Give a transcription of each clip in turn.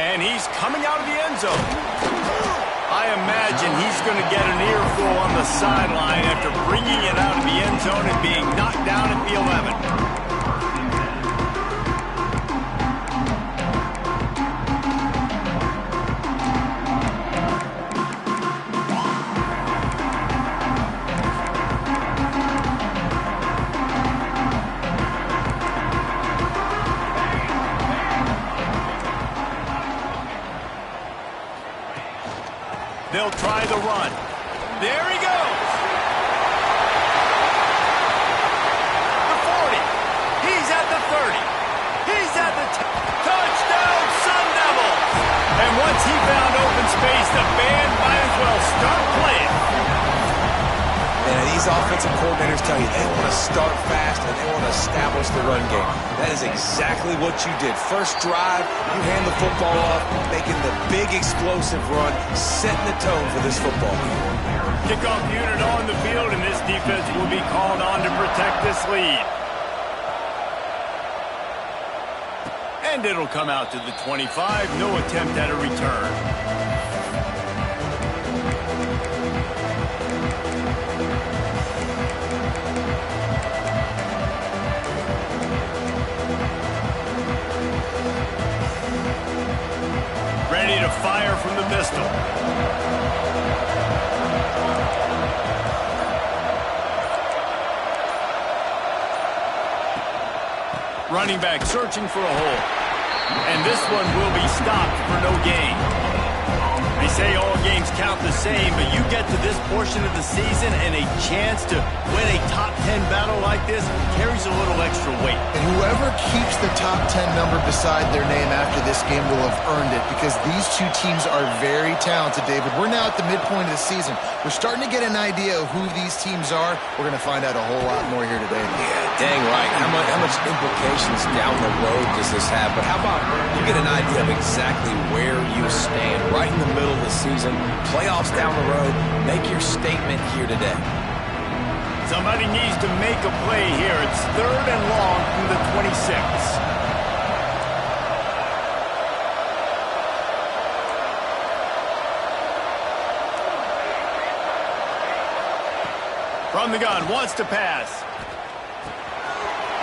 And he's coming out of the end zone. I imagine he's going to get an earful on the sideline after bringing it out of the end zone and being knocked down at the 11. They'll try the run. There he goes. The 40. He's at the 30. He's at the touchdown, Sun Devils. And once he found open space, the band might as well start playing. And these offensive coordinators tell you they want to start fast and they want to establish the run game. That is exactly what you did. First drive, you hand the football off, making the big explosive run, setting the tone for this football game. Kickoff unit on the field, and this defense will be called on to protect this lead. And it'll come out to the 25. No attempt at a return. Ready to fire from the pistol. Running back searching for a hole. And this one will be stopped for no gain. They say all games count the same, but you get to this portion of the season and a chance to win a top 10 battle like this carries a little extra weight. And whoever keeps the top 10 number beside their name after this game will have earned it, because these two teams are very talented, David. We're now at the midpoint of the season. We're starting to get an idea of who these teams are. We're going to find out a whole lot more here today. Yeah, dang right. How much implications down the road does this have? But how about you get an idea of exactly where you stand right in the middle of the season, playoffs down the road, make your statement here today. Somebody needs to make a play here. It's 3rd and long from the 26. From the gun, wants to pass.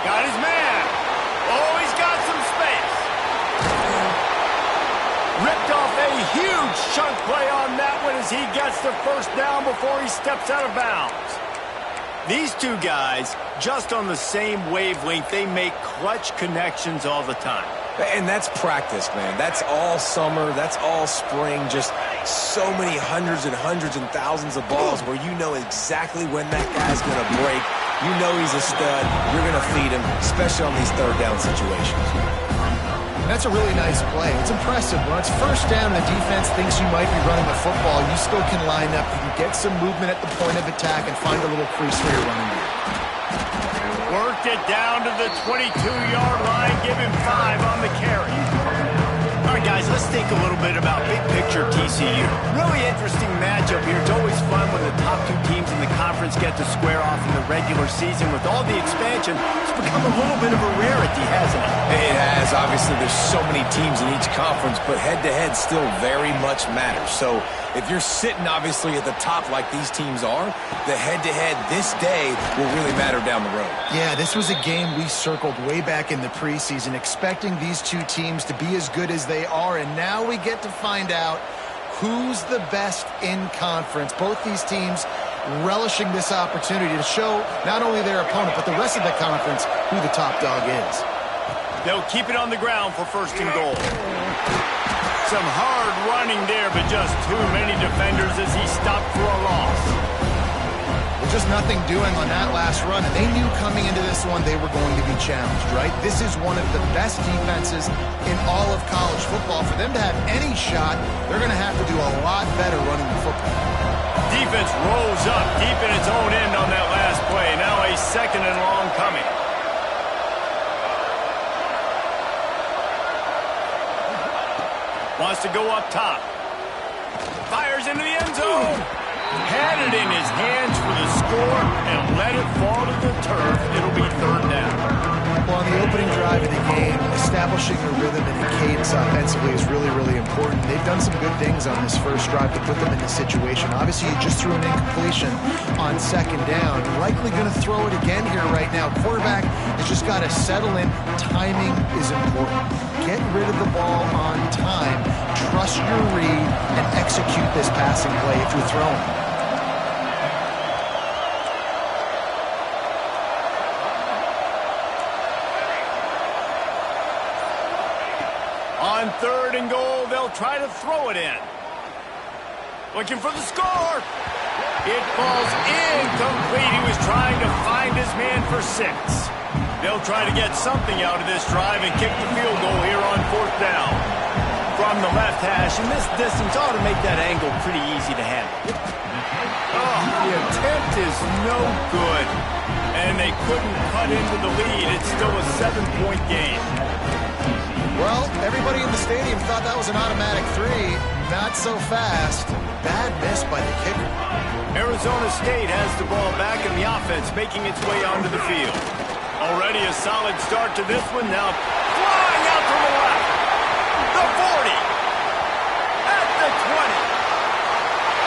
Got his man. Oh, he's got some space. Ripped off a huge chunk play on that one as he gets the first down before he steps out of bounds. These two guys, just on the same wavelength, they make clutch connections all the time. And that's practice, man. That's all summer. That's all spring. Just so many hundreds and thousands of balls where you know exactly when that guy's going to break. You know he's a stud. You're going to feed him, especially on these 3rd down situations. That's a really nice play. It's impressive. When it's first down and the defense thinks you might be running the football, you still can line up. You can get some movement at the point of attack and find a little crease for your running game. Worked it down to the 22-yard line. Give him 5 on the carry. All right, guys, let's think a little bit about big picture TCU. Really interesting matchup here. It's always fun when the top 2 teams in the conference get to square off in the regular season. With all the expansion, it's become a little bit of a rarity, hasn't it? It has. Obviously, there's so many teams in each conference, but head-to-head still very much matters. So if you're sitting, obviously, at the top like these teams are, the head-to-head this day will really matter down the road. Yeah, this was a game we circled way back in the preseason, expecting these two teams to be as good as they are, and now we get to find out who's the best in conference. Both these teams relishing this opportunity to show not only their opponent, but the rest of the conference who the top dog is. They'll keep it on the ground for 1st and goal. Some hard running there, but just too many defenders as he stopped for a loss. Well, just nothing doing on that last run, and they knew coming into this one they were going to be challenged, right? This is one of the best defenses in all of college football. For them to have any shot, they're going to have to do a lot better running the football. Defense rolls up deep in its own end on that last play. Now a 2nd and long coming. Wants to go up top. Fires into the end zone. Had it in his hands for the score and let it fall to the turf. It'll be 3rd down. Well, on the opening drive of the game, establishing establishing a rhythm and a cadence offensively is really, really important. They've done some good things on this first drive to put them in this situation. Obviously, you just threw an incompletion on second down. Likely going to throw it again here right now. Quarterback has just got to settle in. Timing is important. Get rid of the ball on time. Trust your read and execute this passing play if you're throwing. On 3rd and goal, they'll try to throw it in. Looking for the score. It falls incomplete. He was trying to find his man for 6. They'll try to get something out of this drive and kick the field goal here on 4th down. From the left hash, and this distance ought to make that angle pretty easy to handle. Oh, the attempt is no good. And they couldn't cut into the lead. It's still a 7-point game. Well, everybody in the stadium thought that was an automatic 3. Not so fast. Bad miss by the kicker. Arizona State has the ball back in the offense, making its way onto the field. Already a solid start to this one. Now flying out to the left. The 40. At the 20.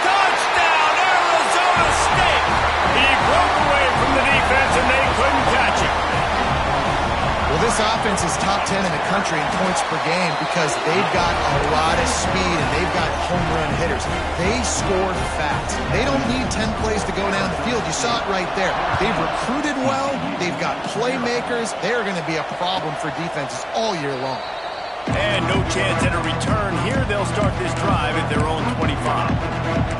Touchdown, Arizona State. He broke away from the defense, and they couldn't catch him. Well, this offense is top 10 in the country in points per game because they've got a lot of speed and they've got home run hitters. They score fast. They don't need 10 plays to go down the field. You saw it right there. They've recruited well. They've got playmakers. They're going to be a problem for defenses all year long. And no chance at a return here. They'll start this drive at their own 25.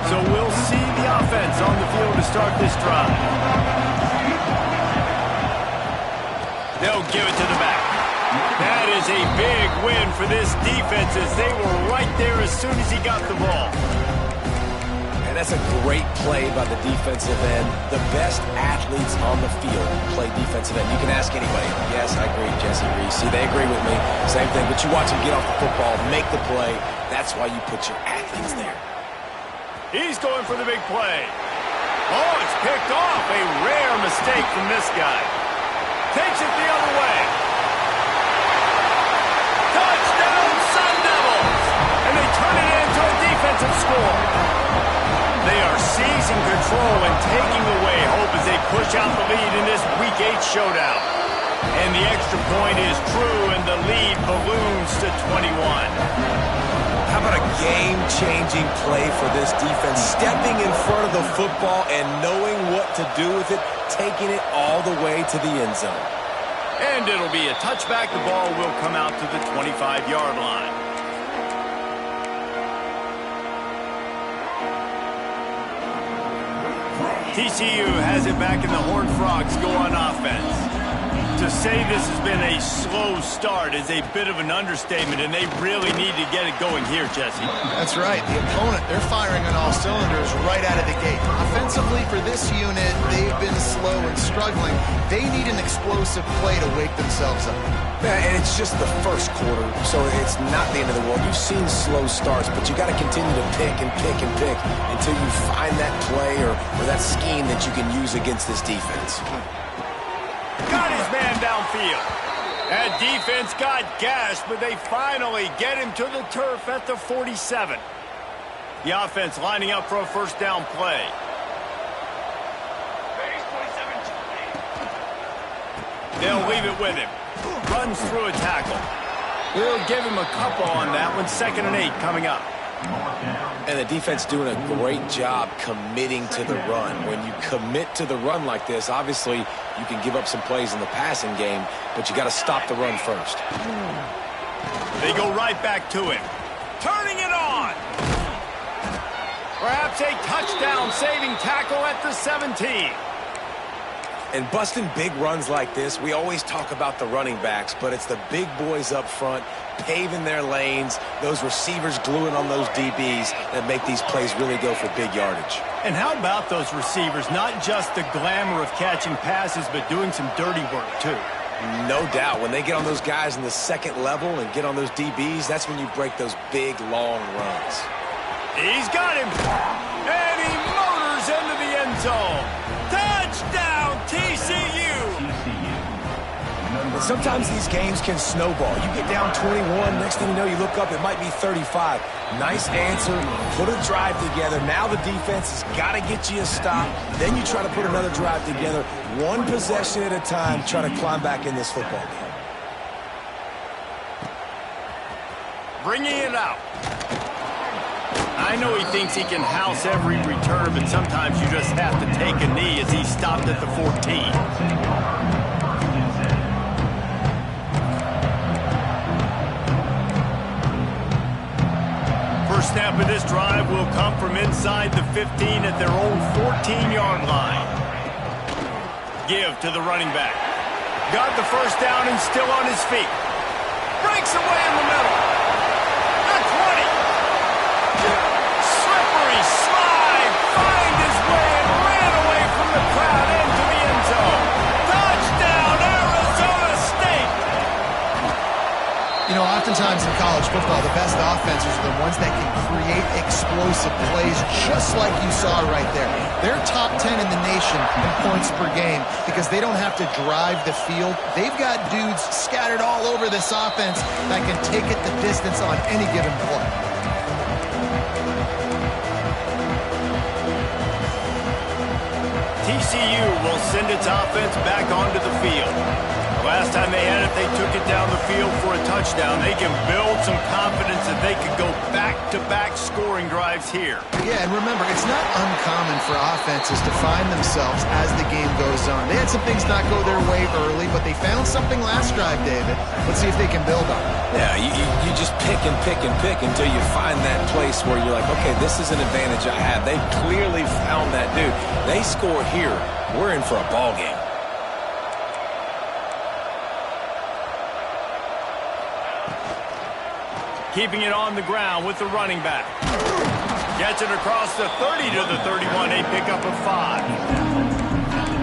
So we'll see the offense on the field to start this drive. They'll give it to the back. That is a big win for this defense as they were right there as soon as he got the ball. And that's a great play by the defensive end. The best athletes on the field play defensive end. You can ask anybody. Yes, I agree, Jesse Reese. See, they agree with me. Same thing. But you watch them get off the football, make the play. That's why you put your athletes there. He's going for the big play. Oh, it's picked off. A rare mistake from this guy. Takes it the other way. Touchdown, Sun Devils! And they turn it into a defensive score. They are seizing control and taking away hope as they push out the lead in this Week 8 showdown. And the extra point is true, and the lead balloons to 21. How about a game-changing play for this defense? Stepping in front of the football and knowing what to do with it, taking it all the way to the end zone. And it'll be a touchback. The ball will come out to the 25-yard line. TCU has it back, and the Horned Frogs go on offense. To say this has been a slow start is a bit of an understatement, and they really need to get it going here, Jesse. That's right. The opponent, they're firing on all cylinders right out of the gate. Offensively, for this unit, they've been slow and struggling. They need an explosive play to wake themselves up. Yeah, and it's just the first quarter, so it's not the end of the world. You've seen slow starts, but you got to continue to pick and pick and pick until you find that play or that scheme that you can use against this defense. Got his man downfield. That defense got gashed, but they finally get him to the turf at the 47. The offense lining up for a first down play. They'll leave it with him. Runs through a tackle. We'll give him a couple on that one. 2nd and 8 coming up. And the defense doing a great job committing to the run. When you commit to the run like this, obviously you can give up some plays in the passing game, but you got to stop the run first. They go right back to him. Turning it on. Perhaps a touchdown-saving tackle at the 17. And busting big runs like this, we always talk about the running backs, but it's the big boys up front paving their lanes, those receivers gluing on those DBs that make these plays really go for big yardage. And how about those receivers? Not just the glamour of catching passes, but doing some dirty work, too. No doubt. When they get on those guys in the second level and get on those DBs, that's when you break those big, long runs. He's got him. And he motors into the end zone. Touchdown! sometimes these games can snowball. You get down 21, next thing you know, you look up, it might be 35. Nice answer, put a drive together. Now the defense has got to get you a stop. Then you try to put another drive together. One possession at a time, try to climb back in this football game. Bringing it out. I know he thinks he can house every return, but sometimes you just have to take a knee as he stopped at the 14. First snap of this drive will come from inside the 15 at their own 14-yard line. Give to the running back. Got the first down and still on his feet. Breaks away in the middle. The 20. Slippery slide. Find his way and ran away from the crowd into the end zone. Touchdown, Arizona State. You know, oftentimes in college football, the best offenses are the ones that can create explosive plays, just like you saw right there. They're top 10 in the nation in points per game because they don't have to drive the field. They've got dudes scattered all over this offense that can take it the distance on any given play. TCU will send its offense back onto the field. Last time they had it, they took it down the field for a touchdown. They can build some confidence that they could go back-to-back scoring drives here. Yeah, and remember, it's not uncommon for offenses to find themselves as the game goes on. They had some things not go their way early, but they found something last drive, David. Let's see if they can build on it. Yeah, you just pick and pick and pick until you find that place where you're like, okay, this is an advantage I have. They clearly found that dude. They score here. We're in for a ball game. Keeping it on the ground with the running back. Gets it across the 30 to the 31. A pickup of 5.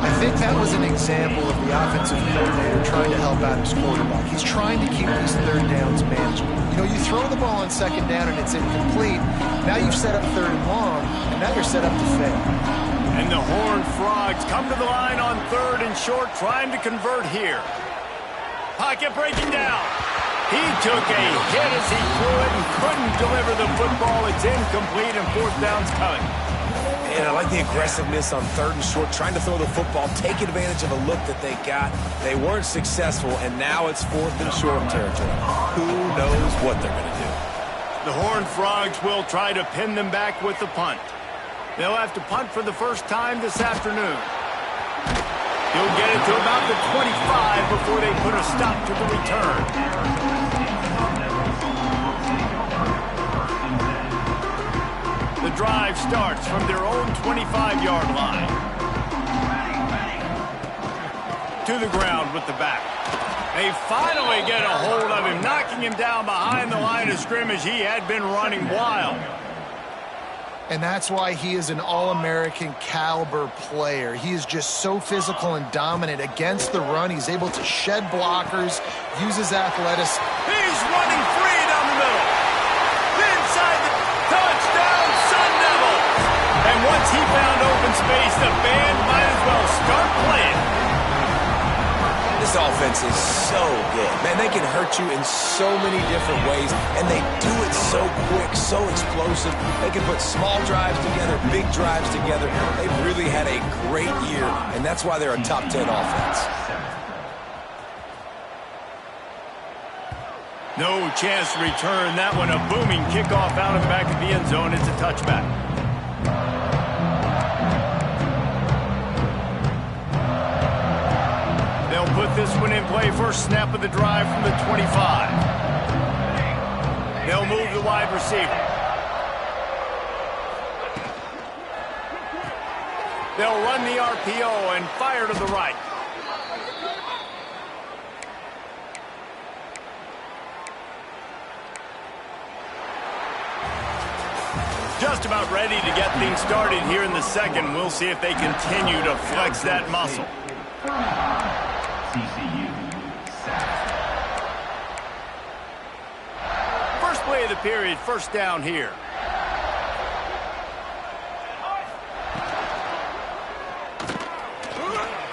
I think that was an example of the offensive coordinator trying to help out his quarterback. He's trying to keep these third downs manageable. You know, you throw the ball on second down and it's incomplete. Now you've set up third and long, and now you're set up to fail. And the Horned Frogs come to the line on third and short, trying to convert here. Pocket breaking down. He took a hit as he threw it and couldn't deliver the football. It's incomplete and fourth down's coming. And I like the aggressiveness on third and short, trying to throw the football, take advantage of a look that they got. They weren't successful, and now it's fourth and short territory. Who knows what they're going to do? The Horned Frogs will try to pin them back with the punt. They'll have to punt for the first time this afternoon. He'll get it to about the 25 before they put a stop to the return. The drive starts from their own 25-yard line. To the ground with the back. They finally get a hold of him, knocking him down behind the line of scrimmage. He had been running wild. And that's why he is an All-American caliber player. He is just so physical and dominant against the run. He's able to shed blockers, use his athleticism. He's running free down the middle. Inside the touchdown, Sun Devils. And once he found open space, the band might as well start playing. This offense is so good. Man, they can hurt you in so many different ways, and they do it so quick, so explosive. They can put small drives together, big drives together. They've really had a great year, and that's why they're a top 10 offense. No chance to return that one. A booming kickoff out of the back of the end zone. It's a touchback. They'll put this one in play. First snap of the drive from the 25. They'll move the wide receiver. They'll run the RPO and fire to the right. Just about ready to get things started here in the second. We'll see if they continue to flex that muscle. First play of the period, first down here.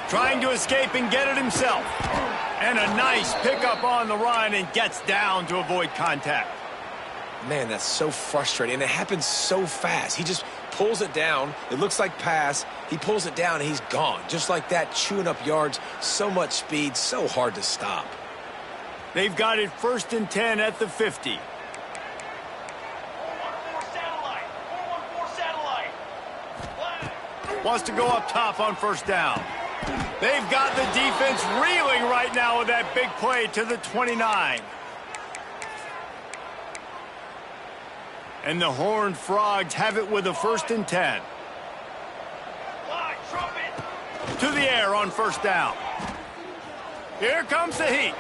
Trying to escape and get it himself. And a nice pickup on the run and gets down to avoid contact. Man, that's so frustrating. And it happens so fast. He just pulls it down. It looks like pass. He pulls it down, and he's gone. Just like that, chewing up yards. So much speed, so hard to stop. They've got it 1st and 10 at the 50. 414 satellite. Wants to go up top on 1st down. They've got the defense reeling right now with that big play to the 29. And the Horned Frogs have it with a 1st and 10. To the air on 1st down. Here comes the heat.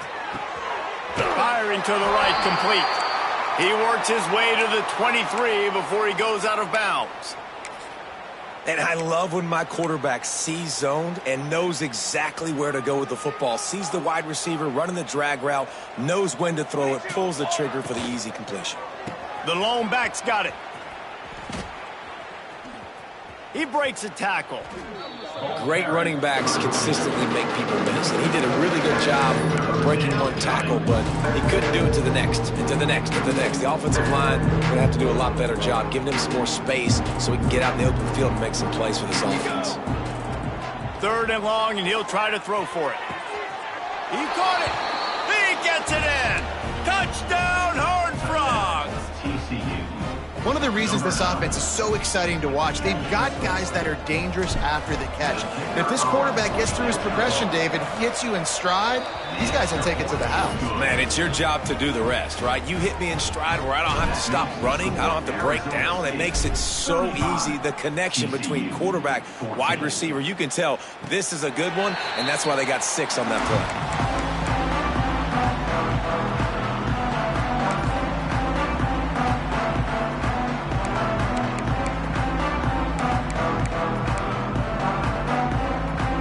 Firing to the right, complete. He works his way to the 23 before he goes out of bounds. And I love when my quarterback sees zoned and knows exactly where to go with the football. Sees the wide receiver running the drag route, knows when to throw it, pulls the trigger for the easy completion. The lone back's got it. He breaks a tackle. Great running backs consistently make people miss. And he did a really good job of breaking one tackle, but he couldn't do it to the next, and to the next, and to the next. The offensive line going to have to do a lot better job, giving him some more space so he can get out in the open field and make some plays for this offense. 3rd and long, and he'll try to throw for it. He caught it. He gets it in. Touchdown, Horned Frogs. One of the reasons this offense is so exciting to watch, they've got guys that are dangerous after the catch. And if this quarterback gets through his progression, David, hits you in stride, these guys will take it to the house. Man, it's your job to do the rest, right? You hit me in stride where I don't have to stop running. I don't have to break down. It makes it so easy. The connection between quarterback, wide receiver, you can tell this is a good one, and that's why they got 6 on that play.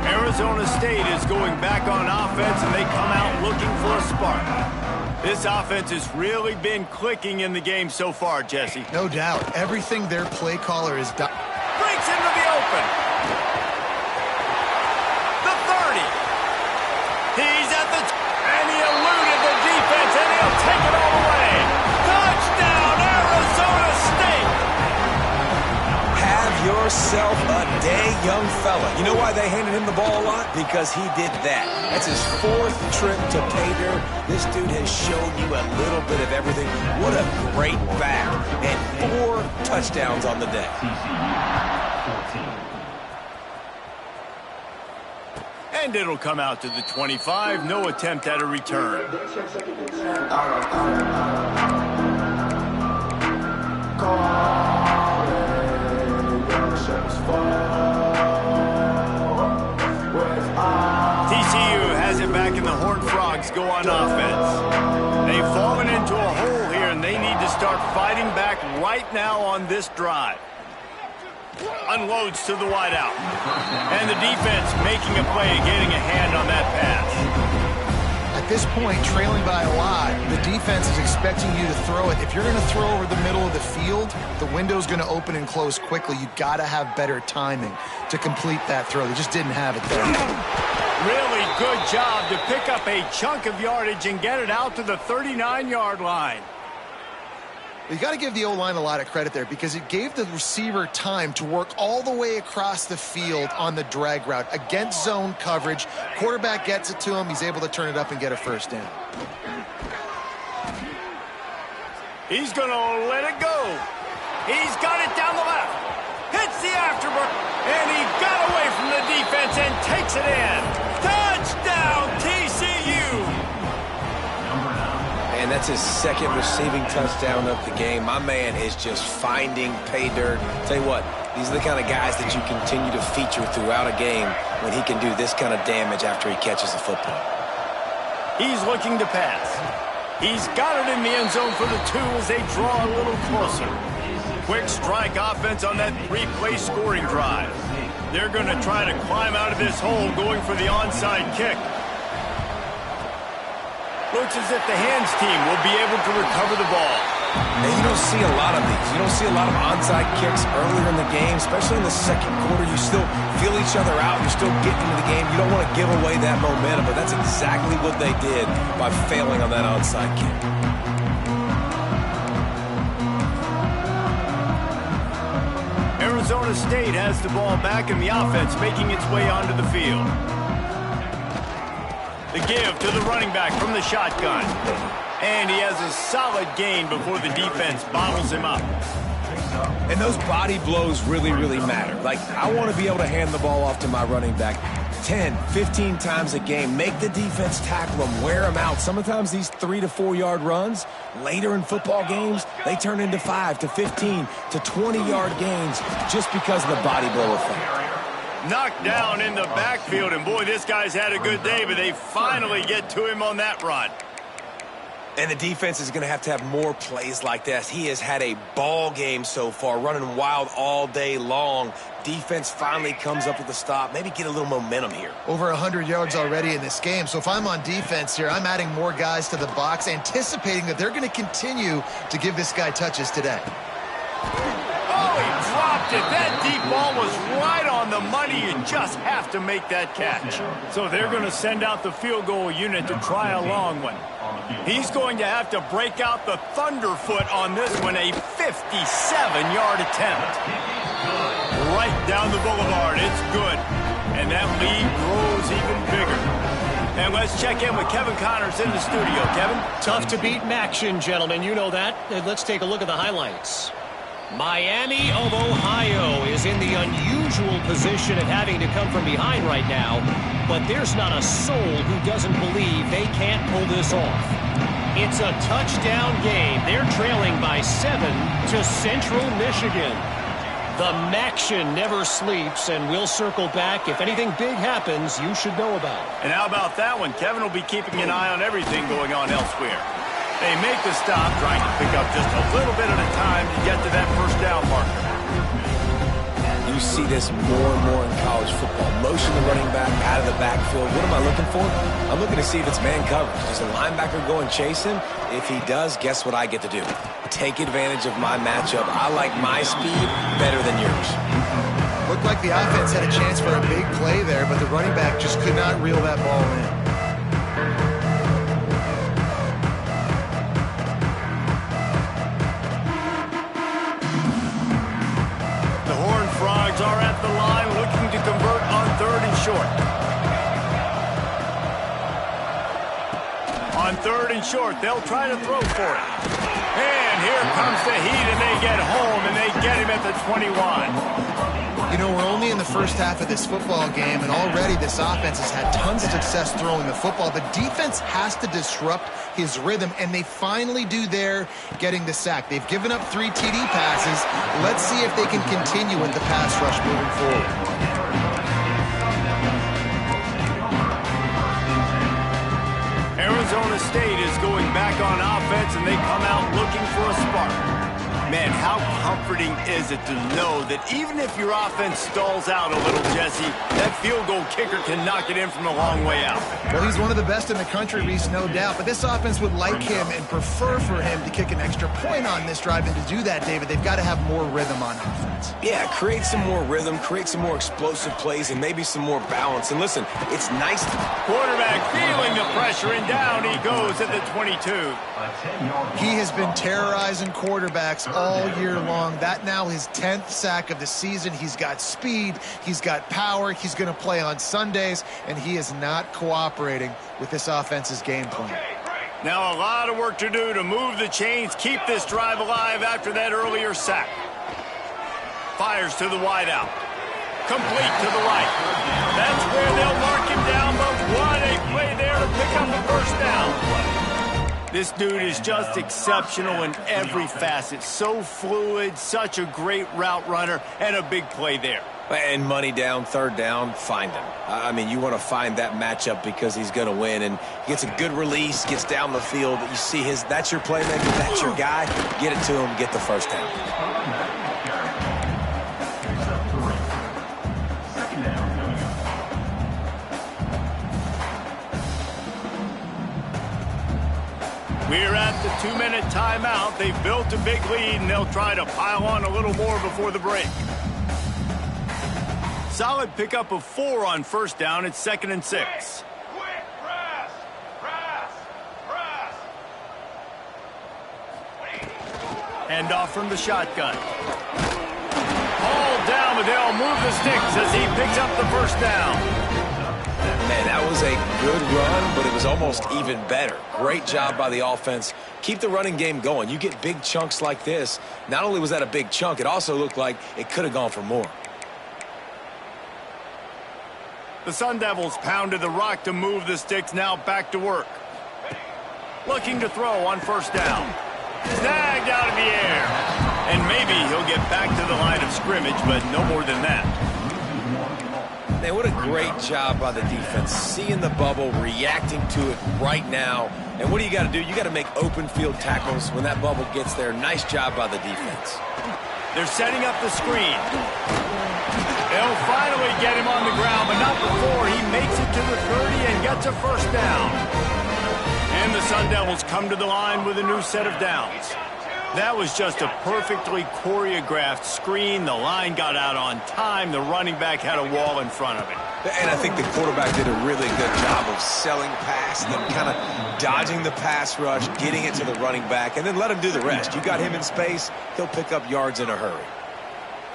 Arizona State is going back on offense, and they come out looking for a spark. This offense has really been clicking in the game so far, Jesse. No doubt. Everything their play caller has done. Breaks into the open. The 30. He's at the... and he eluded the defense, and he'll take it all the way. Touchdown, Arizona State. Have yourself a day, young fella. You know why they handed him the ball a lot? Because he did that. That's his 4th trip to pay dirt. This dude has shown you a little bit of everything. What a great back. And 4 touchdowns on the day. And it'll come out to the 25. No attempt at a return. TCU has it back, and the Horned Frogs go on offense. They've fallen into a hole here, and they need to start fighting back right now on this drive. Unloads to the wideout. And the defense making a play, getting a hand on that pass. At this point, trailing by a lot, the defense is expecting you to throw it. If you're going to throw over the middle of the field, the window's going to open and close quickly. You've got to have better timing to complete that throw. They just didn't have it there. Really good job to pick up a chunk of yardage and get it out to the 39-yard line. You got to give the O-line a lot of credit there because it gave the receiver time to work all the way across the field on the drag route against zone coverage. Quarterback gets it to him. He's able to turn it up and get a 1st down. He's going to let it go. He's got it down the left. Hits the afterburn. And he got away from the defense and takes it in. Touchdown, TCU. And that's his 2nd receiving touchdown of the game. My man is just finding pay dirt. Tell you what, these are the kind of guys that you continue to feature throughout a game when he can do this kind of damage after he catches the football. He's looking to pass. He's got it in the end zone for the 2 as they draw a little closer. Quick strike offense on that 3-play scoring drive. They're going to try to climb out of this hole going for the onside kick. Looks as if the hands team will be able to recover the ball. And you don't see a lot of these. You don't see a lot of onside kicks earlier in the game, especially in the 2nd quarter. You still feel each other out. You're still getting into the game. You don't want to give away that momentum, but that's exactly what they did by failing on that onside kick. Arizona State has the ball back in the offense, making its way onto the field. The give to the running back from the shotgun. And he has a solid gain before the defense bottles him up. And those body blows really, really matter. Like, I want to be able to hand the ball off to my running back 10, 15 times a game. Make the defense tackle them, wear them out. Sometimes these 3 to 4 yard runs, later in football games, they turn into 5 to 15 to 20 yard gains just because of the body blow effect. Knocked down in the backfield, and boy, this guy's had a good day, but they finally get to him on that run. And the defense is going to have more plays like this. He has had a ball game so far, running wild all day long. Defense finally comes up with a stop. Maybe get a little momentum here. Over 100 yards already in this game. So if I'm on defense here, I'm adding more guys to the box, anticipating that they're going to continue to give this guy touches today. Oh, he dropped it. That deep ball was right on the money. You just have to make that catch. So they're going to send out the field goal unit to try a long one. He's going to have to break out the thunderfoot on this one, a 57-yard attempt. Right down the boulevard. It's good. And that lead grows even bigger. And let's check in with Kevin Connors in the studio. Kevin? Tough to beat action, gentlemen. You know that. And let's take a look at the highlights. Miami of Ohio is in the unusual position of having to come from behind right now, but there's not a soul who doesn't believe they can't pull this off. It's a touchdown game. They're trailing by 7 to Central Michigan. The Maction never sleeps, and we'll circle back. If anything big happens, you should know about it. And how about that one? Kevin will be keeping an eye on everything going on elsewhere. They make the stop, trying to pick up just a little bit at a time to get to that first down marker. You see this more and more in college football. Motion the running back out of the backfield. What am I looking for? I'm looking to see if it's man coverage. Does the linebacker go and chase him? If he does, guess what I get to do? Take advantage of my matchup. I like my speed better than yours. Looked like the offense had a chance for a big play there, but the running back just could not reel that ball in. Are at the line looking to convert on 3rd and short. On 3rd and short, they'll try to throw for it. And here comes the heat, and they get home, and they get him at the 21. You know, we're only in the first half of this football game, and already this offense has had tons of success throwing the football. The defense has to disrupt his rhythm, and they finally do there, getting the sack. They've given up 3 TD passes. Let's see if they can continue with the pass rush moving forward. Arizona State is going back on offense, and they come out looking for a spark. Man, how comforting is it to know that even if your offense stalls out a little, Jesse, that field goal kicker can knock it in from a long way out. Well, he's one of the best in the country, Reese, no doubt. But this offense would like him and prefer for him to kick an extra point on this drive. And to do that, David, they've got to have more rhythm on offense. Yeah, create some more rhythm, create some more explosive plays, and maybe some more balance. And listen, it's nice to... Quarterback feeling the pressure, and down he goes at the 22. He has been terrorizing quarterbacks all year long. That now his 10th sack of the season. He's got speed. He's got power. He's going to play on Sundays, and he is not cooperating with this offense's game plan. Now a lot of work to do to move the chains, keep this drive alive after that earlier sack. Fires to the wideout. Complete to the right. That's where they'll mark him down, but what a play there to pick up the first down. This dude is just exceptional in every facet. So fluid, such a great route runner, and a big play there. And money down, 3rd down, find him. I mean, you want to find that matchup because he's going to win. And he gets a good release, gets down the field. You see that's your playmaker, that's your guy. Get it to him, get the first down. We're at the 2-minute timeout. They've built a big lead, and they'll try to pile on a little more before the break. Solid pickup of 4 on first down. It's 2nd and 6. Quick, press, press, press. Hand off from the shotgun. Ball down, but they'll move the sticks as he picks up the first down. Man, that was a good run, but it was almost even better. Great job by the offense. Keep the running game going. You get big chunks like this. Not only was that a big chunk, it also looked like it could have gone for more. The Sun Devils pounded the rock to move the sticks, now back to work. Looking to throw on first down. Snagged out of the air. And maybe he'll get back to the line of scrimmage, but no more than that. Man, what a great job by the defense. Seeing the bubble, reacting to it right now. And what do you got to do? You got to make open field tackles when that bubble gets there. Nice job by the defense. They're setting up the screen. They'll finally get him on the ground, but not before he makes it to the 30 and gets a first down. And the Sun Devils come to the line with a new set of downs. That was just a perfectly choreographed screen. The line got out on time. The running back had a wall in front of it. And I think the quarterback did a really good job of selling past, then kind of dodging the pass rush, getting it to the running back, and then let him do the rest. You got him in space, he'll pick up yards in a hurry.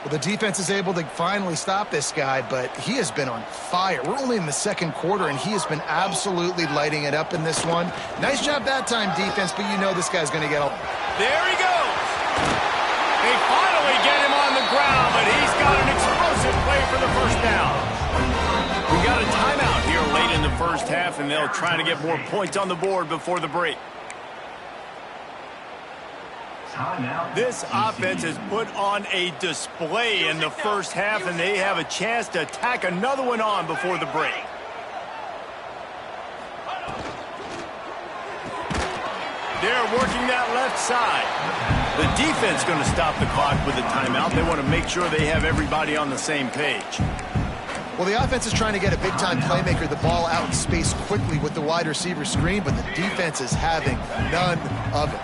Well, the defense is able to finally stop this guy, but he has been on fire. We're only in the second quarter, and he has been absolutely lighting it up in this one. Nice job that time, defense, but you know this guy's going to get all... There he goes. They finally get him on the ground, but he's got an explosive play for the first down. We got a timeout here late in the first half, and they'll try to get more points on the board before the break. This offense has put on a display in the first half, and they have a chance to tack another one on before the break. They're working that left side. The defense going to stop the clock with a timeout. They want to make sure they have everybody on the same page. Well, the offense is trying to get a big-time playmaker the ball out in space quickly with the wide receiver screen, but the defense is having none of it.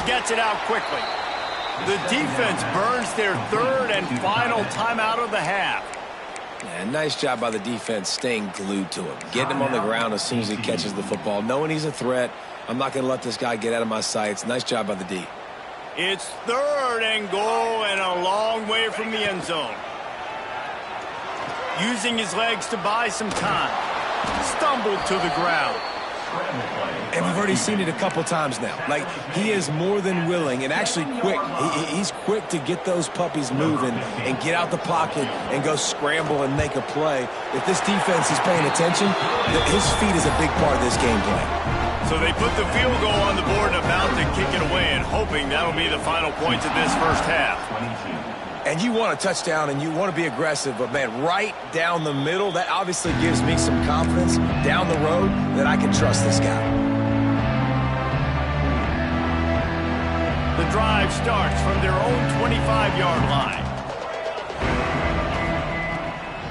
Gets it out quickly. The defense burns their third and final timeout of the half. Yeah, nice job by the defense staying glued to him. Getting him on the ground as soon as he catches the football. Knowing he's a threat, I'm not going to let this guy get out of my sights. Nice job by the D. It's 3rd and goal and a long way from the end zone. Using his legs to buy some time. Stumbled to the ground. And we've already seen it a couple times now. Like, he is more than willing and actually quick. He's quick to get those puppies moving and get out the pocket and go scramble and make a play. If this defense is paying attention, his feet is a big part of this game plan. So they put the field goal on the board and about to kick it away, and hoping that'll be the final points of this first half. And you want a touchdown and you want to be aggressive, but, man, right down the middle, that obviously gives me some confidence down the road that I can trust this guy. The drive starts from their own 25-yard line.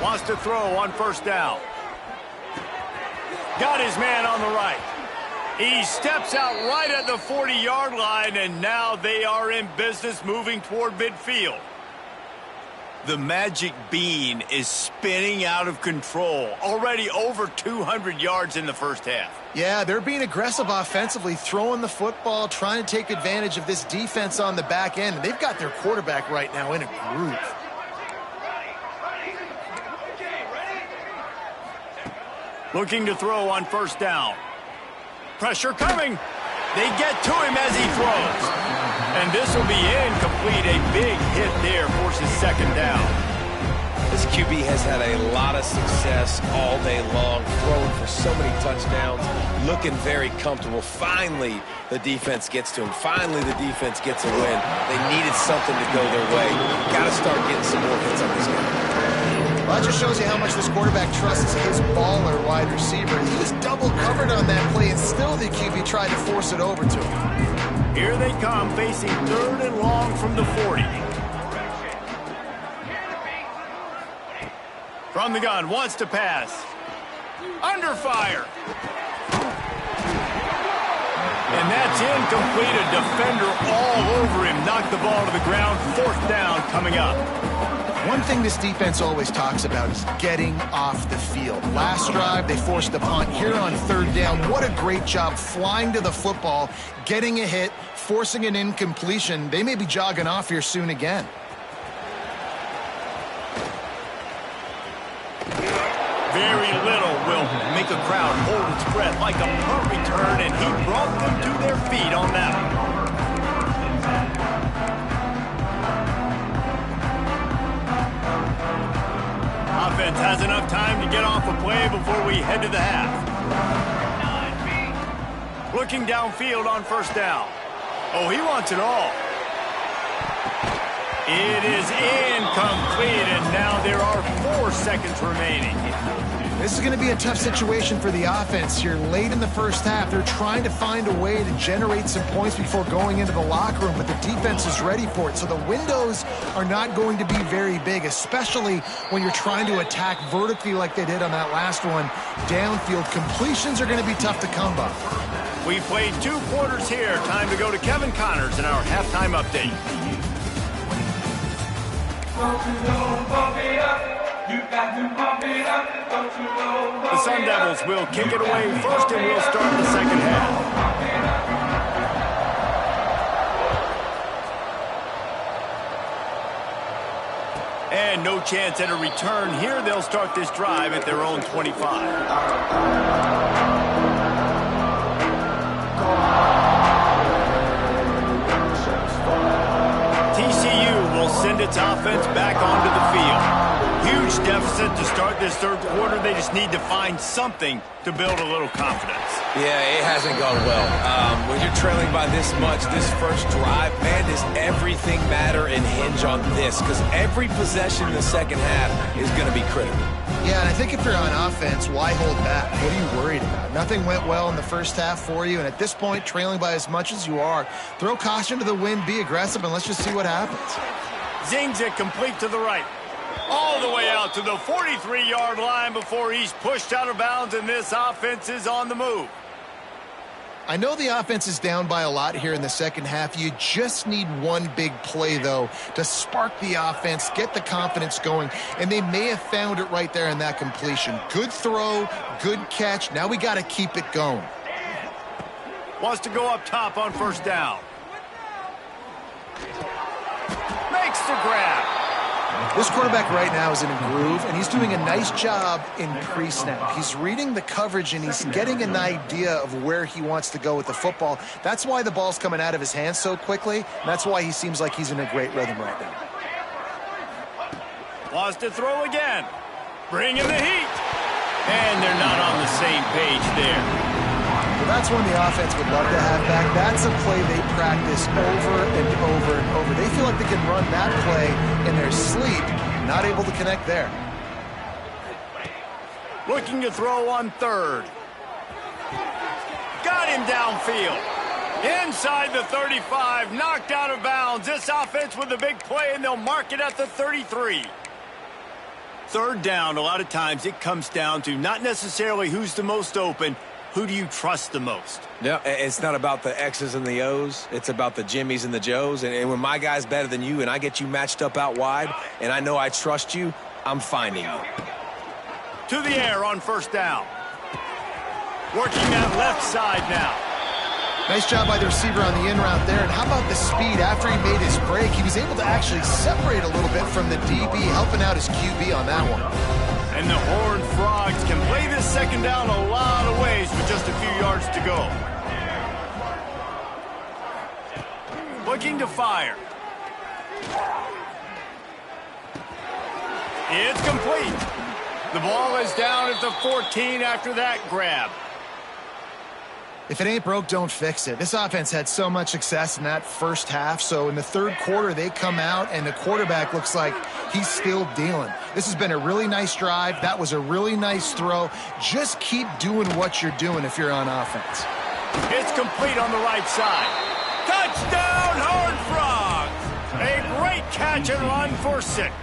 Wants to throw on first down. Got his man on the right. He steps out right at the 40-yard line, and now they are in business moving toward midfield. The magic bean is spinning out of control. Already over 200 yards in the first half. Yeah, they're being aggressive offensively, throwing the football, trying to take advantage of this defense on the back end. And they've got their quarterback right now in a groove. Looking to throw on first down. Pressure coming. They get to him as he throws. And this will be incomplete. A big hit there forces second down. This QB has had a lot of success all day long, throwing for so many touchdowns, looking very comfortable. Finally, the defense gets to him. Finally, the defense gets a win. They needed something to go their way. Got to start getting some more hits on this guy. Well, that just shows you how much this quarterback trusts his baller wide receiver. He was double covered on that play, and still the QB tried to force it over to him. Here they come, facing 3rd and long from the 40. From the gun, wants to pass. Under fire. And that's incomplete. A defender all over him. Knocked the ball to the ground. 4th down coming up. One thing this defense always talks about is getting off the field. Last drive, they forced a punt. Here on third down, what a great job flying to the football, getting a hit, forcing an incompletion. They may be jogging off here soon again. Very little will make a crowd hold its breath like a punt return, and he brought them to their feet on that one. Offense has enough time to get off a play before we head to the half. Looking downfield on first down. Oh, he wants it all. It is incomplete, and now there are 4 seconds remaining. This is going to be a tough situation for the offense here late in the first half. They're trying to find a way to generate some points before going into the locker room, but the defense is ready for it. So the windows are not going to be very big, especially when you're trying to attack vertically like they did on that last one. Downfield completions are going to be tough to come by. We played 2 quarters here. Time to go to Kevin Connors in our halftime update. The Sun Devils will kick it away first, and we'll start the second half. And no chance at a return here. They'll start this drive at their own 25. Send its offense back onto the field. Huge deficit to start this third quarter. They just need to find something to build a little confidence. Yeah, it hasn't gone well. When you're trailing by this much, this first drive, man, does everything matter and hinge on this? Because every possession in the second half is going to be critical. Yeah, and I think if you're on offense, why hold back? What are you worried about? Nothing went well in the first half for you, and at this point, trailing by as much as you are, throw caution to the wind, be aggressive, and let's just see what happens. Zings it complete to the right. All the way out to the 43-yard line before he's pushed out of bounds, and this offense is on the move. I know the offense is down by a lot here in the second half. You just need one big play, though, to spark the offense, get the confidence going, and they may have found it right there in that completion. Good throw, good catch. Now we got to keep it going. Wants to go up top on first down. Makes the grab. This quarterback right now is in a groove, and he's doing a nice job in pre-snap. He's reading the coverage, and he's getting an idea of where he wants to go with the football. That's why the ball's coming out of his hands so quickly, and that's why he seems like he's in a great rhythm right now. Wants to throw again. Bringing the heat. And they're not on the same page there. Well, that's one the offense would love to have back. That's a play they practice over and over and over. They feel like they can run that play in their sleep, not able to connect there. Looking to throw on third. Got him downfield. Inside the 35, knocked out of bounds. This offense with a big play, and they'll mark it at the 33. Third down, a lot of times it comes down to not necessarily who's the most open, who do you trust the most? Yeah, it's not about the X's and the O's. It's about the Jimmies and the Joes. And when my guy's better than you and I get you matched up out wide and I know I trust you, I'm finding you. To the air on first down. Working that left side now. Nice job by the receiver on the in route there. And how about the speed? After he made his break, he was able to actually separate a little bit from the DB, helping out his QB on that one. And the Horned Frogs can play this second down a lot of ways with just a few yards to go. Looking to fire. It's complete. The ball is down at the 14 after that grab. If it ain't broke, don't fix it. This offense had so much success in that first half, so in the third quarter, they come out, and the quarterback looks like he's still dealing. This has been a really nice drive. That was a really nice throw. Just keep doing what you're doing if you're on offense. It's complete on the right side. Touchdown, Horned Frogs! A great catch and run for 6.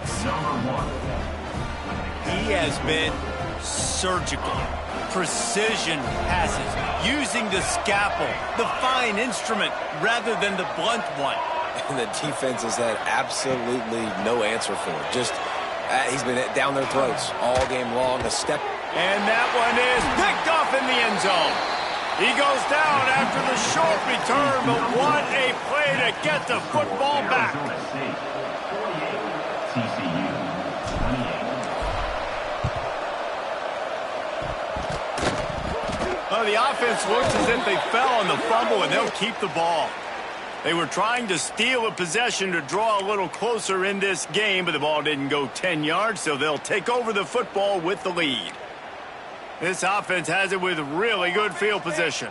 He has been surgical. Precision passes, using the scalpel, the fine instrument, rather than the blunt one. And the defense has had absolutely no answer for it. Just He's been down their throats all game long. A step. And that one is picked off in the end zone. He goes down after the short return, but what a play to get the football back. Well, the offense looks as if they fell on the fumble, and they'll keep the ball. They were trying to steal a possession to draw a little closer in this game, but the ball didn't go 10 yards, so they'll take over the football with the lead. This offense has it with really good field position.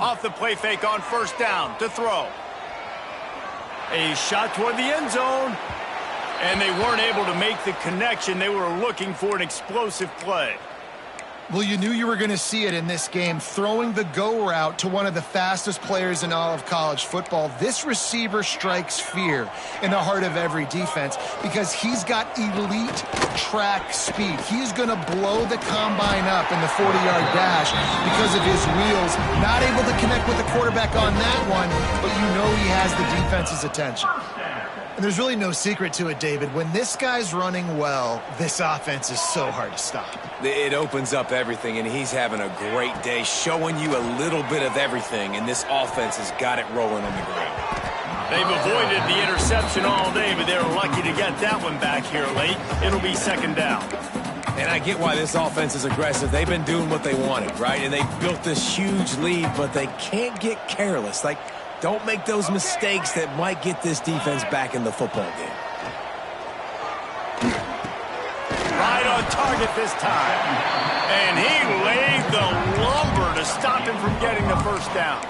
Off the play fake on first down to throw. A shot toward the end zone. And they weren't able to make the connection. They were looking for an explosive play. Well, you knew you were going to see it in this game. Throwing the go route to one of the fastest players in all of college football. This receiver strikes fear in the heart of every defense because he's got elite track speed. He's going to blow the combine up in the 40-yard dash because of his wheels. Not able to connect with the quarterback on that one, but you know he has the defense's attention. And there's really no secret to it, David. When this guy's running well, this offense is so hard to stop. It opens up everything, and he's having a great day, showing you a little bit of everything, and this offense has got it rolling on the ground. They've avoided the interception all day, but they were lucky to get that one back here late. It'll be second down. And I get why this offense is aggressive. They've been doing what they wanted, right? And they've built this huge lead, but they can't get careless. Don't make those mistakes that might get this defense back in the football game. Right on target this time. And he laid the lumber to stop him from getting the first down.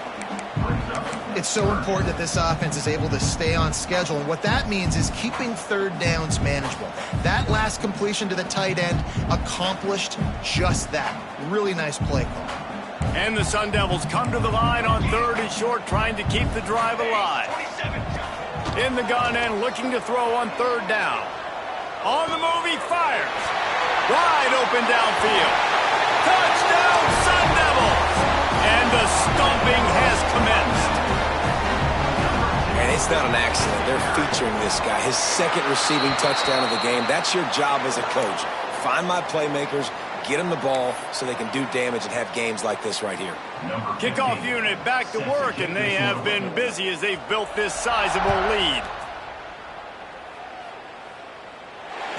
It's so important that this offense is able to stay on schedule. And what that means is keeping third downs manageable. That last completion to the tight end accomplished just that. Really nice play call. And the Sun Devils come to the line on third and short, trying to keep the drive alive. In the gun and looking to throw on third down. On the move, he fires. Wide open downfield. Touchdown, Sun Devils! And the stomping has commenced. And it's not an accident. They're featuring this guy. His second receiving touchdown of the game. That's your job as a coach. Find my playmakers. Get them the ball so they can do damage and have games like this right here. Kickoff unit back to work, and they have been busy as they've built this sizable lead.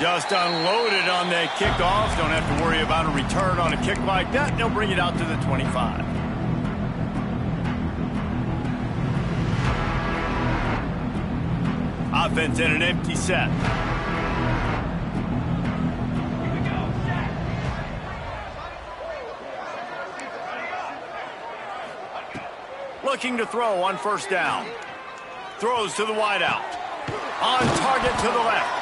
Just unloaded on that kickoff. Don't have to worry about a return on a kick like that. They'll bring it out to the 25. Offense in an empty set. Looking to throw on first down. Throws to the wideout. On target to the left.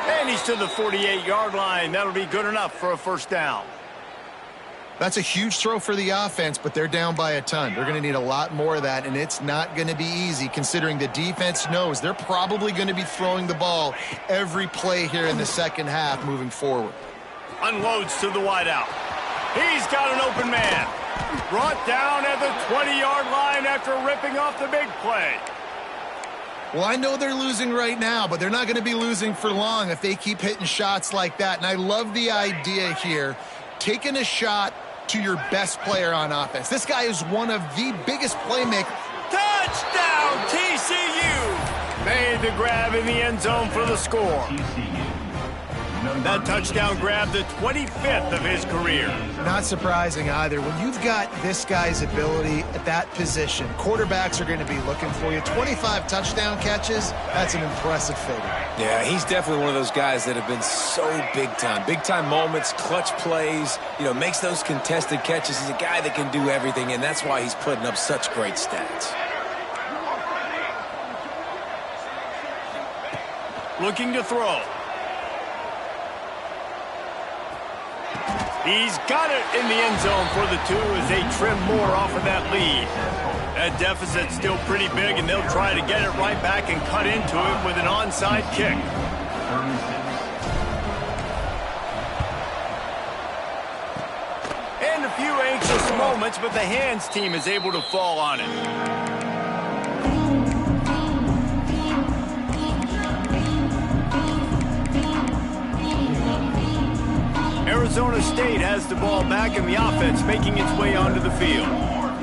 And he's to the 48-yard line. That'll be good enough for a first down. That's a huge throw for the offense, but they're down by a ton. They're going to need a lot more of that, and it's not going to be easy considering the defense knows they're probably going to be throwing the ball every play here in the second half moving forward. Unloads to the wideout. He's got an open man. Brought down at the 20-yard line after ripping off the big play. Well, I know they're losing right now, but they're not going to be losing for long if they keep hitting shots like that. And I love the idea here, taking a shot to your best player on offense. This guy is one of the biggest playmakers. Touchdown, TCU! Made the grab in the end zone for the score. That touchdown grab, the 25th of his career. Not surprising either. When you've got this guy's ability at that position, quarterbacks are going to be looking for you. 25 touchdown catches, that's an impressive figure. Yeah, he's definitely one of those guys that have been so big time. Big time moments, clutch plays, makes those contested catches. He's a guy that can do everything, and that's why he's putting up such great stats. Looking to throw. He's got it in the end zone for the 2 as they trim more off of that lead. That deficit's still pretty big, and they'll try to get it right back and cut into it with an onside kick. And a few anxious moments, but the hands team is able to fall on it. Arizona State has the ball back and the offense making its way onto the field.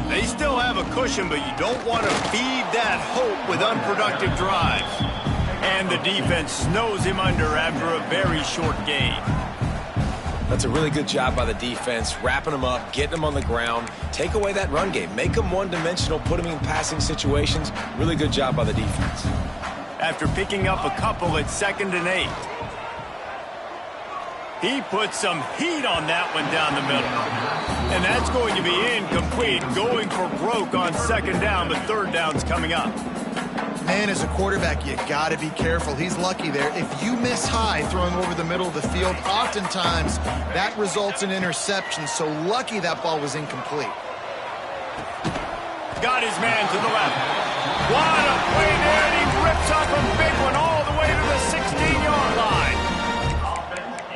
They still have a cushion, but you don't want to feed that hope with unproductive drives. And the defense snows him under after a very short gain. That's a really good job by the defense, wrapping them up, getting them on the ground, take away that run game, make them one-dimensional, put them in passing situations. Really good job by the defense. After picking up a couple at 2nd and 8. He put some heat on that one down the middle. And that's going to be incomplete, going for broke on 2nd down, but 3rd down's coming up. Man, as a quarterback, you got to be careful. He's lucky there. If you miss high throwing over the middle of the field, oftentimes that results in interception. So lucky that ball was incomplete. Got his man to the left. What a play there, and he rips up a big one all the way to the 16-yard line.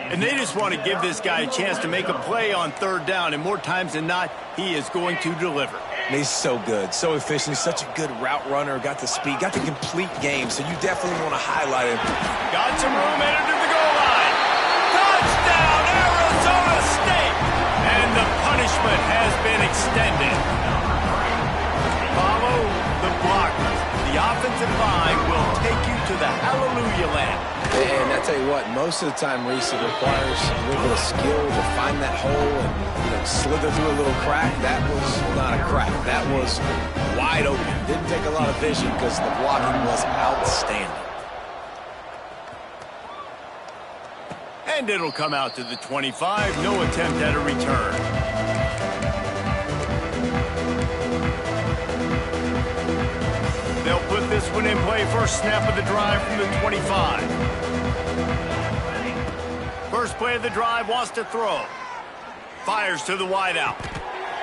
And they just want to give this guy a chance to make a play on 3rd down, and more times than not, he is going to deliver. He's so good, so efficient, such a good route runner, got the speed, got the complete game, so you definitely want to highlight him. Got some room, headed to the goal line. Touchdown, Arizona State! And the punishment has been extended. Follow the blockers. The offensive line will take you to the hallelujah land. And I tell you what, most of the time, Reese, it requires a little bit of skill to find that hole and slither through a little crack. That was not a crack. That was wide open. Didn't take a lot of vision because the blocking was outstanding. And it'll come out to the 25. No attempt at a return. They'll put this one in play. First snap of the drive from the 25. First play of the drive, wants to throw. Fires to the wideout.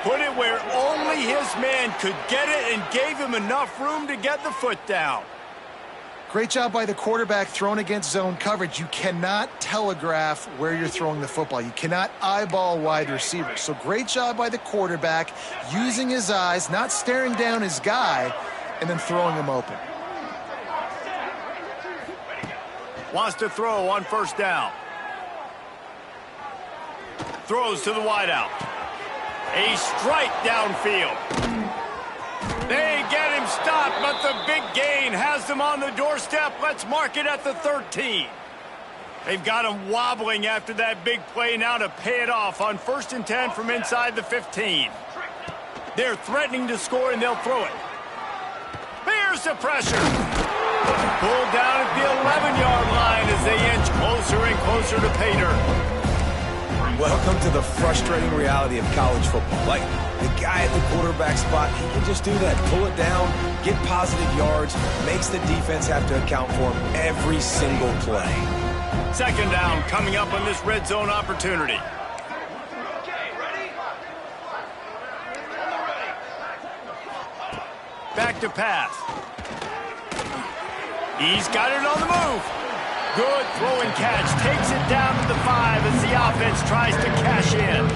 Put it where only his man could get it and gave him enough room to get the foot down. Great job by the quarterback thrown against zone coverage. You cannot telegraph where you're throwing the football. You cannot eyeball wide receivers. So great job by the quarterback using his eyes, not staring down his guy, and then throwing him open. Wants to throw on 1st down. Throws to the wideout. A strike downfield. They get him stopped, but the big gain has them on the doorstep. Let's mark it at the 13. They've got him wobbling after that big play now to pay it off on 1st and 10 from inside the 15. They're threatening to score, and they'll throw it. Here's the pressure. Pulled down at the 11-yard line as they inch closer and closer to pay dirt. Welcome to the frustrating reality of college football. Like, the guy at the quarterback spot, he can just do that. Pull it down, get positive yards, makes the defense have to account for him every single play. 2nd down coming up on this red zone opportunity. Back to pass. He's got it on the move. Good throw and catch. Takes it down to the 5 as the offense tries to cash in.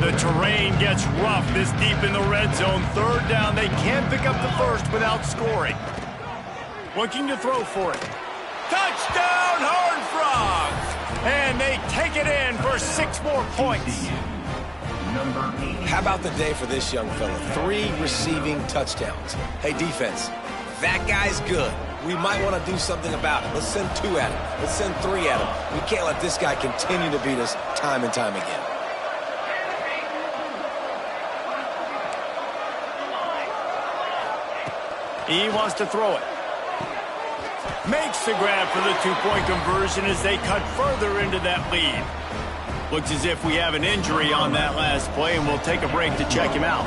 The terrain gets rough this deep in the red zone. 3rd down. They can't pick up the first without scoring. Looking to throw for it. Touchdown, Horned Frogs! And they take it in for 6 more points. How about the day for this young fella? 3 receiving touchdowns. Hey, defense, that guy's good. We might want to do something about it. Let's send 2 at him. Let's send 3 at him. We can't let this guy continue to beat us time and time again. He wants to throw it. Makes the grab for the 2-point conversion as they cut further into that lead. Looks as if we have an injury on that last play, and we'll take a break to check him out.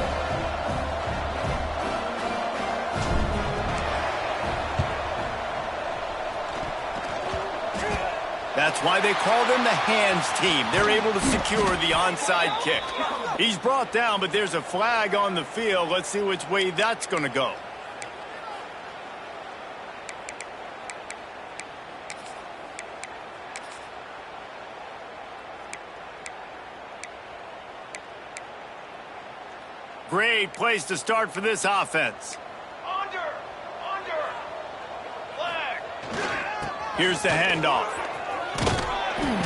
That's why they call them the hands team. They're able to secure the onside kick. He's brought down, but there's a flag on the field. Let's see which way that's going to go. Great place to start for this offense. Under. Flag. Here's the handoff.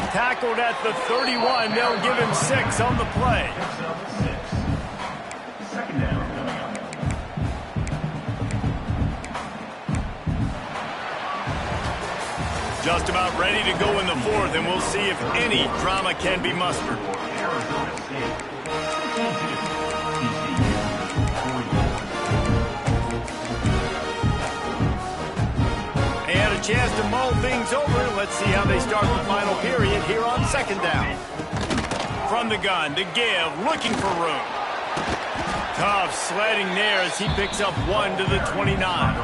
Tackled at the 31. They'll give him 6 on the play. Second down coming up. Just about ready to go in the 4th, and we'll see if any drama can be mustered. They had a chance to mull things over. Let's see how they start the final period here on 2nd down. From the gun, to give, looking for room. Tough sledding there as he picks up 1 to the 29.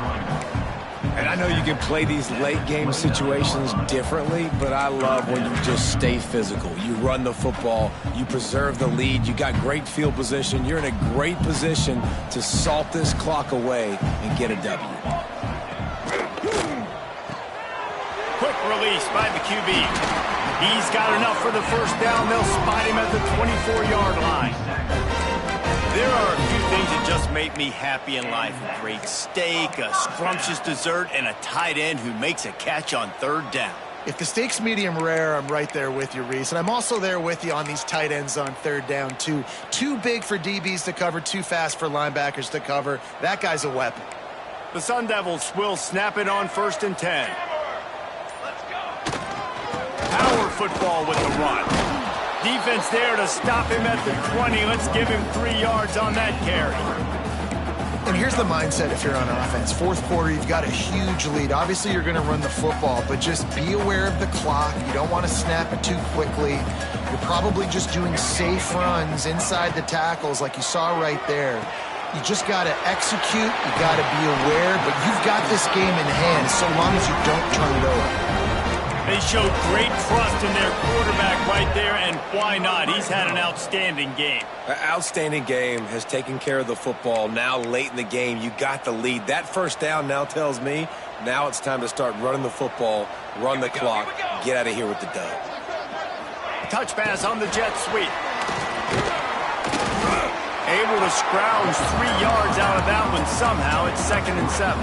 And I know you can play these late game situations differently, but I love when you just stay physical. You run the football, you preserve the lead, you got great field position, you're in a great position to salt this clock away and get a W. Quick release by the QB. He's got enough for the 1st down. They'll spot him at the 24-yard line. There are a few things that just make me happy in life. A great steak, a scrumptious dessert, and a tight end who makes a catch on 3rd down. If the steak's medium rare, I'm right there with you, Reese. And I'm also there with you on these tight ends on 3rd down, too. Too big for DBs to cover, too fast for linebackers to cover. That guy's a weapon. The Sun Devils will snap it on 1st and 10. Power football with the run. Defense there to stop him at the 20. Let's give him 3 yards on that carry. And here's the mindset if you're on offense. 4th quarter, you've got a huge lead. Obviously, you're going to run the football, but just be aware of the clock. You don't want to snap it too quickly. You're probably just doing safe runs inside the tackles like you saw right there. You just got to execute. You got to be aware, but you've got this game in hand so long as you don't turn it over. They showed great trust in their quarterback right there, and why not? He's had an outstanding game. An outstanding game, has taken care of the football. Now late in the game, you got the lead. That 1st down now tells me now it's time to start running the football, run the clock, get out of here with the dub. Touch pass on the jet sweep. Able to scrounge 3 yards out of that one somehow. It's 2nd and 7.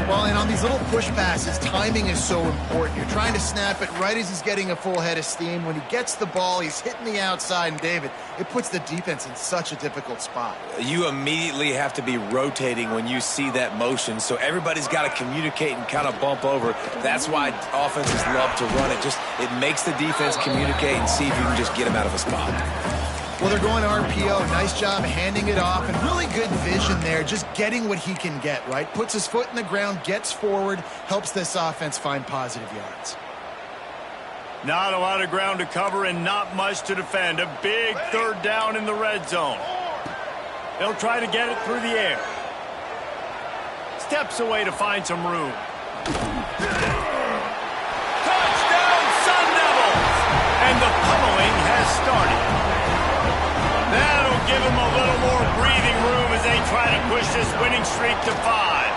Well, and on these little push passes, timing is so important. You're trying to snap it right as he's getting a full head of steam. When he gets the ball, he's hitting the outside, and David, it puts the defense in such a difficult spot. You immediately have to be rotating when you see that motion, so everybody's got to communicate and kind of bump over. That's why offenses love to run it. It makes the defense communicate and see if you can just get him out of a spot. Well, they're going RPO. Nice job handing it off, and really good vision there, just getting what he can get, right? Puts his foot in the ground, gets forward, helps this offense find positive yards. Not a lot of ground to cover and not much to defend. A big 3rd down in the red zone. They'll try to get it through the air. Steps away to find some room. Touchdown, Sun Devils! And the pummeling has started. That'll give him a little more breathing room as they try to push this winning streak to 5.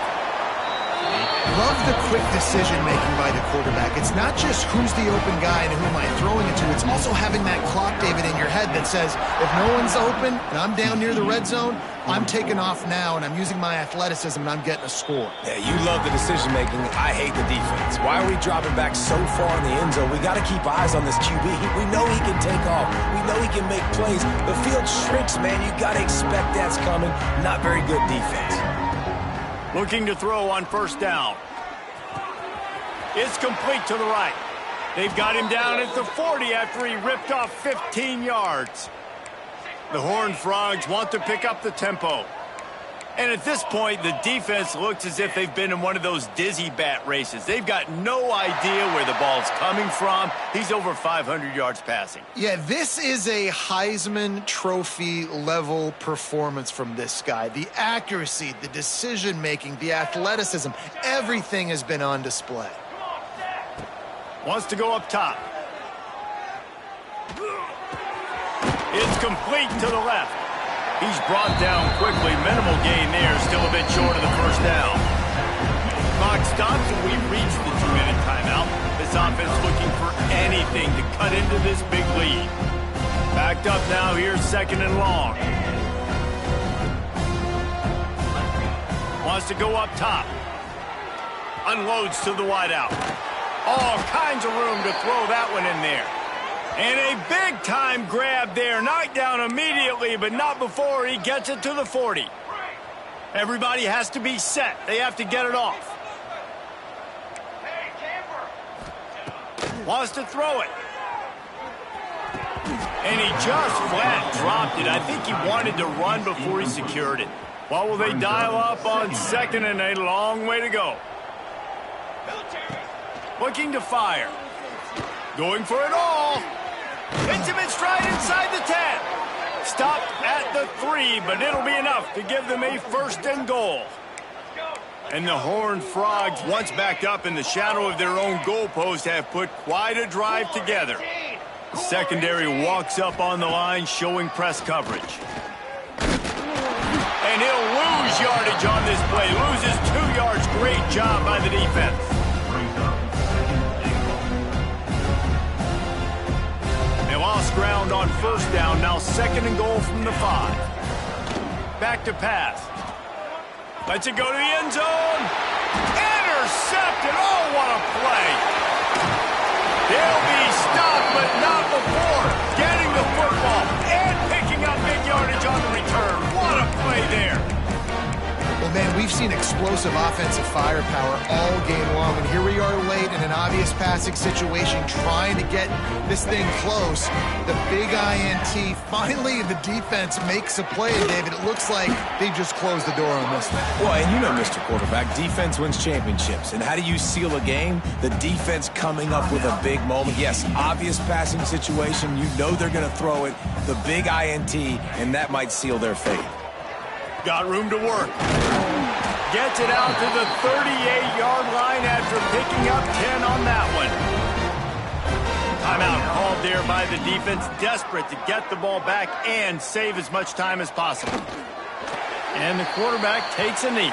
Love the quick decision-making by the quarterback. It's not just who's the open guy and who am I throwing it to. It's also having that clock, David, in your head that says, if no one's open and I'm down near the red zone, I'm taking off now and I'm using my athleticism and I'm getting a score. Yeah, you love the decision-making. I hate the defense. Why are we dropping back so far in the end zone? We got to keep eyes on this QB. We know he can take off. We know he can make plays. The field shrinks, man. You got to expect that's coming. Not very good defense. Looking to throw on 1st down. It's complete to the right. They've got him down at the 40 after he ripped off 15 yards. The Horned Frogs want to pick up the tempo. And at this point, the defense looks as if they've been in one of those dizzy bat races. They've got no idea where the ball's coming from. He's over 500 yards passing. Yeah, this is a Heisman Trophy level performance from this guy. The accuracy, the decision-making, the athleticism, everything has been on display. Wants to go up top. It's complete to the left. He's brought down quickly. Minimal gain there. Still a bit short of the 1st down. Clock stops and we've reached the 2-minute timeout. This offense looking for anything to cut into this big lead. Backed up now. Here's 2nd and long. Wants to go up top. Unloads to the wideout. All kinds of room to throw that one in there. And a big-time grab there. Knocked down immediately, but not before he gets it to the 40. Everybody has to be set. They have to get it off. Wants to throw it. And he just flat dropped it. I think he wanted to run before he secured it. What will they dial up on second and a long way to go? Looking to fire. Going for it all. Hits him in stride inside the 10. Stopped at the 3, but it'll be enough to give them a first and goal. And the Horned Frogs, once backed up in the shadow of their own goalpost, have put quite a drive together. The secondary walks up on the line, showing press coverage. And he'll lose yardage on this play. Loses 2 yards. Great job by the defense. They lost ground on first down. Now second and goal from the 5. Back to pass. Lets it go to the end zone. Intercepted. Oh, what a play. They'll be stopped, but not before getting the football and picking up big yardage on the return. What a play there. Well, man, we've seen explosive offensive firepower all game long, and here we are late in an obvious passing situation trying to get this thing close. The big INT, finally the defense makes a play, David. It looks like they just closed the door on this one. Well, and you know, Mr. Quarterback, defense wins championships. And how do you seal a game? The defense coming up with a big moment. Yes, obvious passing situation. You know they're going to throw it. The big INT, and that might seal their fate. Got room to work. Gets it out to the 38-yard line after picking up 10 on that one. Timeout called there by the defense, desperate to get the ball back and save as much time as possible. And the quarterback takes a knee.